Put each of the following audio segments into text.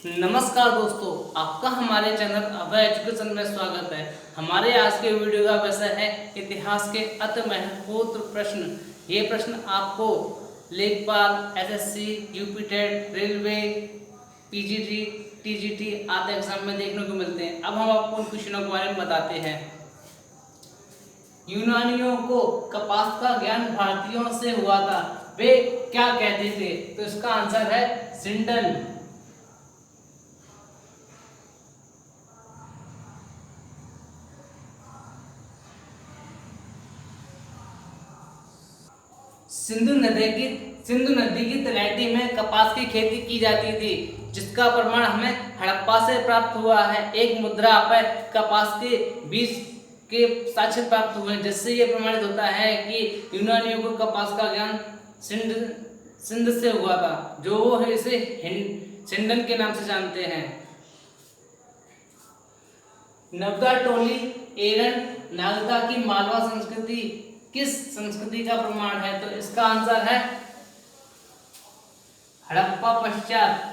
नमस्कार दोस्तों, आपका हमारे चैनल अभय एजुकेशन में स्वागत है। हमारे आज के वीडियो का विषय है इतिहास के अति महत्वपूर्ण प्रश्न। ये प्रश्न आपको लेखपाल, SSC, UP TET, railway, PGT, TGT आदि एग्जाम में देखने को मिलते हैं। अब हम आपको उन क्वेश्चनों के बारे में बताते हैं। यूनानियों को कपास का ज्ञान भारतीयों से हुआ था, वे क्या कहते थे? तो इसका आंसर है सिंडल। सिंधु नदी की तलहटी में कपास की खेती की जाती थी, जिसका प्रमाण हमें हड़प्पा से प्राप्त हुआ है। एक मुद्रा पर कपास के बीज के साक्ष्य प्राप्त हुए, जिससे यह प्रमाणित होता है कि यूनानियों को कपास का ज्ञान सिंध से हुआ था, जो वो है इसे सिंडन के नाम से जानते हैं। नवदा, टोली, एरन, नागदा की मालवा संस्कृति किस संस्कृति का प्रमाण है? तो इसका आंसर है हड़प्पा पश्चात।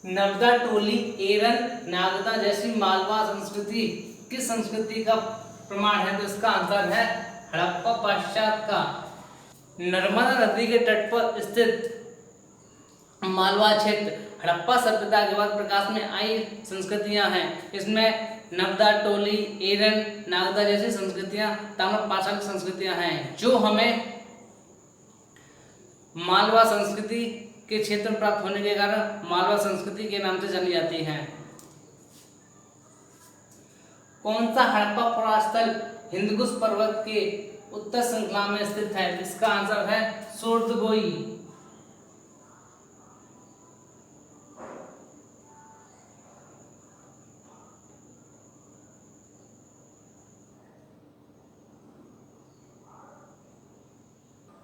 नवदा, टोली, एरन, नागदा जैसी मालवा संस्कृति किस संस्कृति का प्रमाण है? तो इसका आंसर है हड़प्पा पश्चात का। नर्मदा नदी के तट पर स्थित मालवा क्षेत्र हड़प्पा सभ्यता के बाद प्रकाश में आई संस्कृतियां हैं। इसमें नवदा, टोली, एरन, नागदा जैसी संस्कृतियां ताम्रपाषाण संस्कृतियां हैं, जो हमें मालवा संस्कृति के क्षेत्र में प्राप्त होने के कारण मालवा संस्कृति के नाम से जानी जाती हैं। कौन सा हड़प्पा पुरास्थल हिंदकुश पर्वत के उत्तर श्रृंखला में स्थित है? इसका आंसर है सोर्दगोई।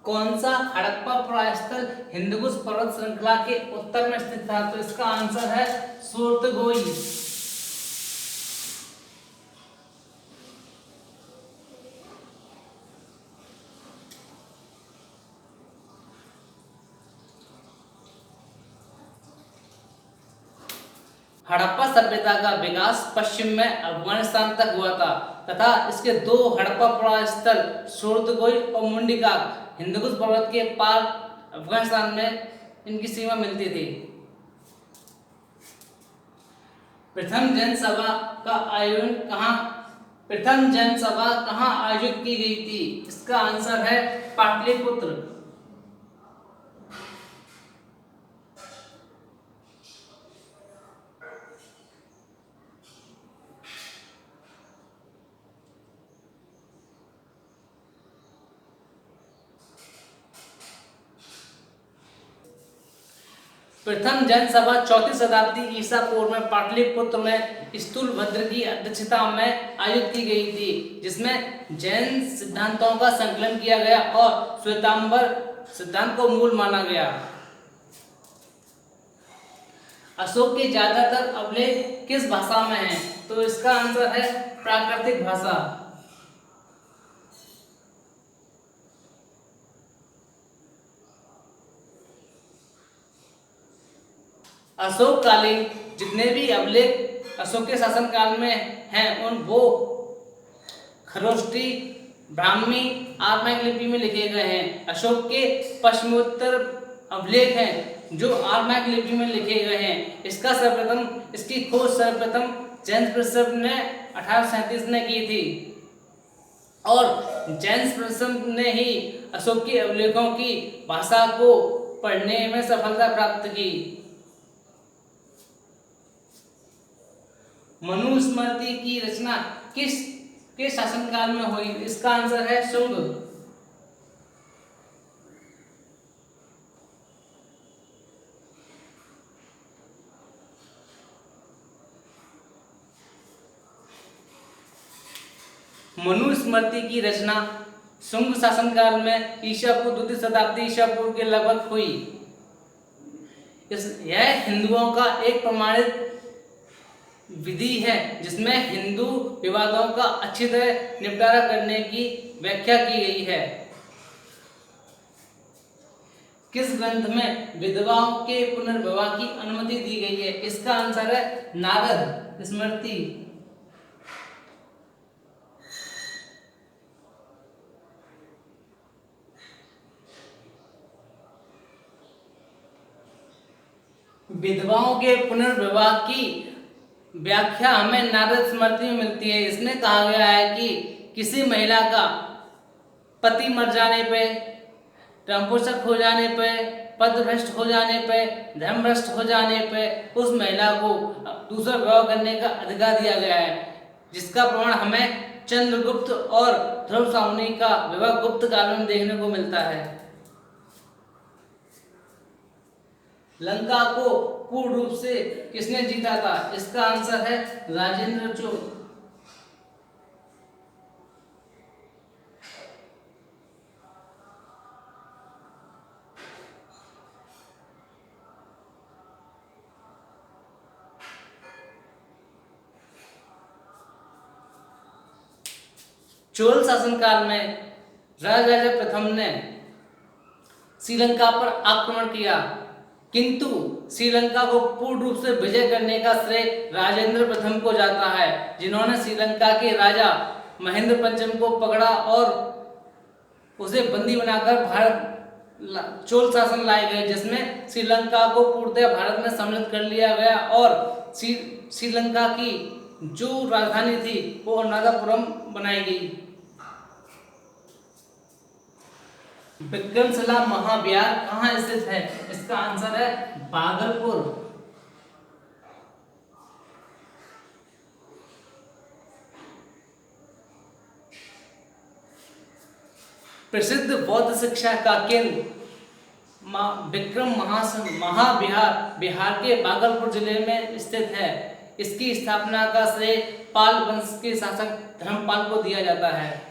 कौन सा हड़प्पा पुरास्थल हिंदकुश पर्वत श्रृंखला के उत्तर में स्थित था? तो इसका आंसर है सोर्दगोई। हड़प्पा सभ्यता का विकास पश्चिम में अफगानिस्तान तक हुआ था तथा इसके दो हड़प्पा पुरास्थल सोर्दगोई और मुंडिकाक हिंदकुश पर्वत के पार अफगानिस्तान में इनकी सीमा मिलती थी। प्रथम जनसभा कहाँ आयोजित की गई थी? इसका आंसर है पाटलिपुत्र। प्रथम जनसभा 4वीं शताब्दी ईसा पूर्व में पाटलिपुत्र में स्थूलभद्र की अध्यक्षता में आयोजित की गई थी, जिसमें जैन सिद्धांतों का संकलन किया गया और श्वेतांबर सिद्धांत को मूल माना गया। अशोक के ज्यादातर अभिलेख किस भाषा में हैं? तो इसका आंसर है प्राकृतिक भाषा। अशोक कालीन जितने भी अभिलेख अशोक के शासनकाल में हैं वो खरोष्ठी, ब्राह्मी, आर्माइक लिपि में लिखे गए हैं। अशोक के पश्चिमोत्तर अभिलेख हैं जो आर्माइक लिपि में लिखे गए हैं। इसकी खोज सर्वप्रथम जैन प्रिंसप ने 1837 ने की थी और जैन प्रिंसप ने ही अशोक के अभिलेखों की भाषा को पढ़ने में सफलता प्राप्त की। मनुस्मृति की रचना किसके शासनकाल में हुई? इसका आंसर है शुंग। मनुस्मृति की रचना शुंग शासनकाल में ईसा पूर्व 2वीं शताब्दी ईसा पूर्व के लगभग हुई। यह हिंदुओं का एक प्रमाणित विधि है जिसमें हिंदू विवादों का अच्छी तरह निपटारा करने की व्याख्या की गई है। किस ग्रंथ में विधवाओं के पुनर्विवाह की अनुमति दी गई है? इसका आंसर है नारद स्मृति। विधवाओं के पुनर्विवाह की व्याख्या हमें नारद स्मृति में मिलती है। इसमें कहा गया है कि किसी महिला का पति मर जाने पे, नपुंसक हो जाने पे, पदभ्रष्ट हो जाने पे, धर्मभ्रष्ट हो जाने पे उस महिला को दूसरा विवाह करने का अधिकार दिया गया है, जिसका प्रमाण हमें चंद्रगुप्त और ध्रुव साहनी का विवाह गुप्त काल में देखने को मिलता है। लंका को पूर्ण रूप से किसने जीता था? इसका आंसर है राजेंद्र चोल। चोल शासनकाल में राजराजा प्रथम ने श्रीलंका पर आक्रमण किया, किंतु श्रीलंका को पूर्ण रूप से विजय करने का श्रेय राजेंद्र प्रथम को जाता है, जिन्होंने श्रीलंका के राजा महेंद्र पंचम को पकड़ा और उसे बंदी बनाकर भारत चोल शासन लाए गए, जिसमें श्रीलंका को पूर्णतः भारत में सम्मिलित कर लिया गया और श्रीलंका की जो राजधानी थी वो अनुराधापुरम बनाई गई। विक्रमशिला महाविहार कहाँ स्थित है? इसका आंसर है भागलपुर। प्रसिद्ध बौद्ध शिक्षा का केंद्र विक्रम महाविहार बिहार के भागलपुर जिले में स्थित है। इसकी स्थापना का श्रेय पाल वंश के शासक धर्मपाल को दिया जाता है।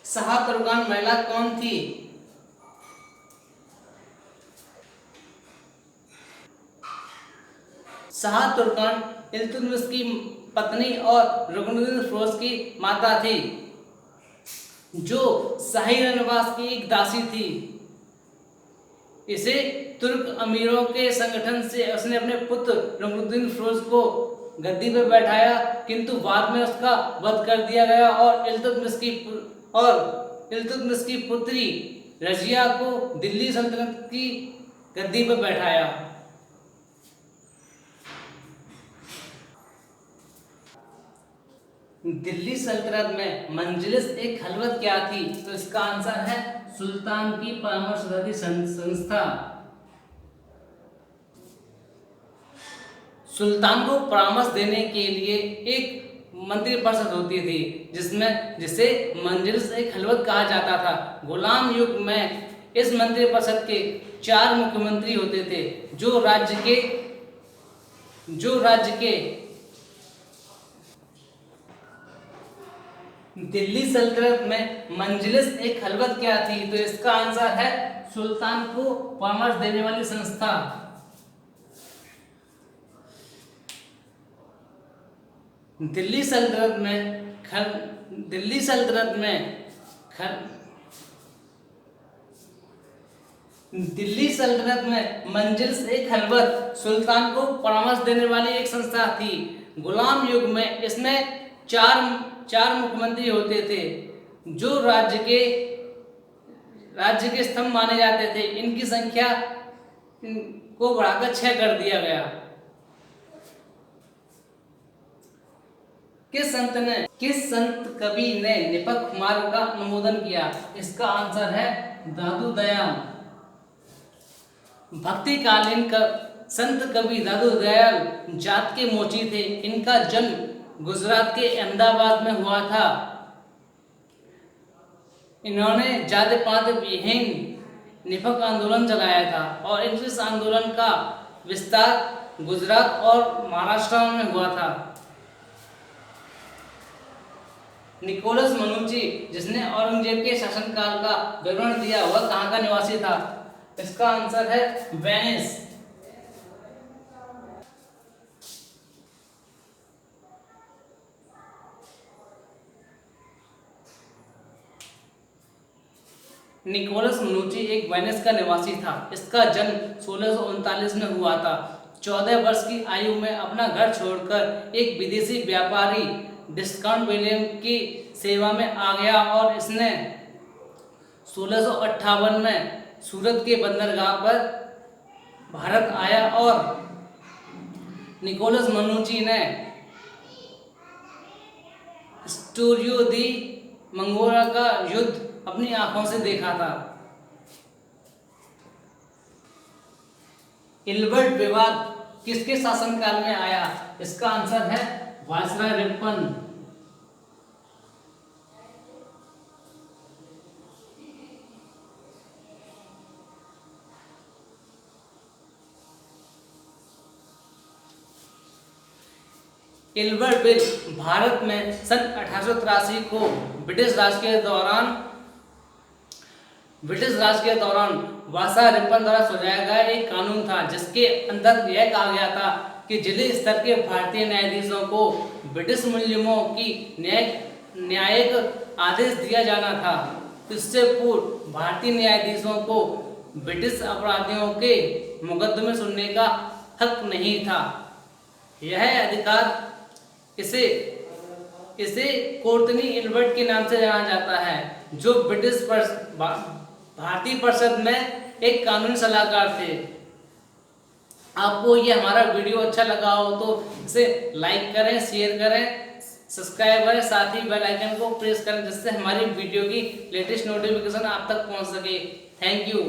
शाह तुर्कान महिला कौन थी? शाह तुर्कान इल्तुतमिश की पत्नी और रुकनुद्दीन फिरोज की माता थी, जो शाही रनवास की एक दासी थी। इसे तुर्क अमीरों के संगठन से उसने अपने पुत्र रुकनुद्दीन फिरोज को गद्दी पर बैठाया, किंतु बाद में उसका वध कर दिया गया और इल्तुतमिश की पुत्री रजिया को दिल्ली सल्तनत की गद्दी पर बैठाया। दिल्ली सल्तनत में मंजलिस एक खलवत क्या थी? तो इसका आंसर है सुल्तान की परामर्शदाती संस्था। सुल्तान को परामर्श देने के लिए एक मंत्रिपरिषद होती थी, जिसे मंजलिस एक खलवत कहा जाता था। गुलाम युग में इस मंत्रिपरिषद के 4 मुख्यमंत्री होते थे, जो राज्य के दिल्ली सल्तनत में मंजलिस एक खलवत क्या थी? तो इसका आंसर है सुल्तान को परामर्श देने वाली संस्था। दिल्ली सल्तनत में मंजलिस एक खलवत सुल्तान को परामर्श देने वाली एक संस्था थी। गुलाम युग में इसमें चार मुख्यमंत्री होते थे, जो राज्य के स्तंभ माने जाते थे। इनकी संख्या को बढ़ाकर 6 कर दिया गया। किस संत कवि ने निपक मार्ग का अनुमोदन किया? इसका आंसर है दादू दयाल। भक्तिकालीन संत कवि दादू दयाल जात के मोची थे। इनका जन्म गुजरात के अहमदाबाद में हुआ था। इन्होंने जाति पात विहीन निपक आंदोलन चलाया था और इस आंदोलन का विस्तार गुजरात और महाराष्ट्र में हुआ था। निकोलस मनुची, जिसने औरंगजेब के शासनकाल का विवरण दिया, वह कहाँ का निवासी था? इसका आंसर है वेनिस। निकोलस मनुची एक वेनिस का निवासी था। इसका जन्म 1639 में हुआ था। 14 वर्ष की आयु में अपना घर छोड़कर एक विदेशी व्यापारी डिस्काउंट विलियम की सेवा में आ गया और इसने 1658 में सूरत के बंदरगाह पर भारत आया और निकोलस मनुची ने स्टूरियो दी मंगोला का युद्ध अपनी आंखों से देखा था। इल्बर्ट विवाद किसके शासनकाल में आया? इसका आंसर है viceroy Ripon. Ilbert bill Bharat में सन 1883 को ब्रिटिश राज के दौरान वायसराय रिपन द्वारा सुझाया गया एक कानून था, जिसके अंदर यह कहा गया था कि जिले स्तर के भारतीय न्यायाधीशों को ब्रिटिश मुस्लिमों की न्यायिक आदेश दिया जाना था। इससे पूर्व भारतीय न्यायाधीशों को ब्रिटिश अपराधियों के मुकदमे सुनने का हक नहीं था। यह अधिकार इसे कोर्तनी इल्बर्ट के नाम से जाना जाता है, जो ब्रिटिश भारतीय परिषद में एक कानूनी सलाहकार थे। आपको ये हमारा वीडियो अच्छा लगा हो तो इसे लाइक करें, शेयर करें, सब्सक्राइब करें, साथ ही बेल आइकन को प्रेस करें, जिससे हमारी वीडियो की लेटेस्ट नोटिफिकेशन आप तक पहुंच सके। Thank you.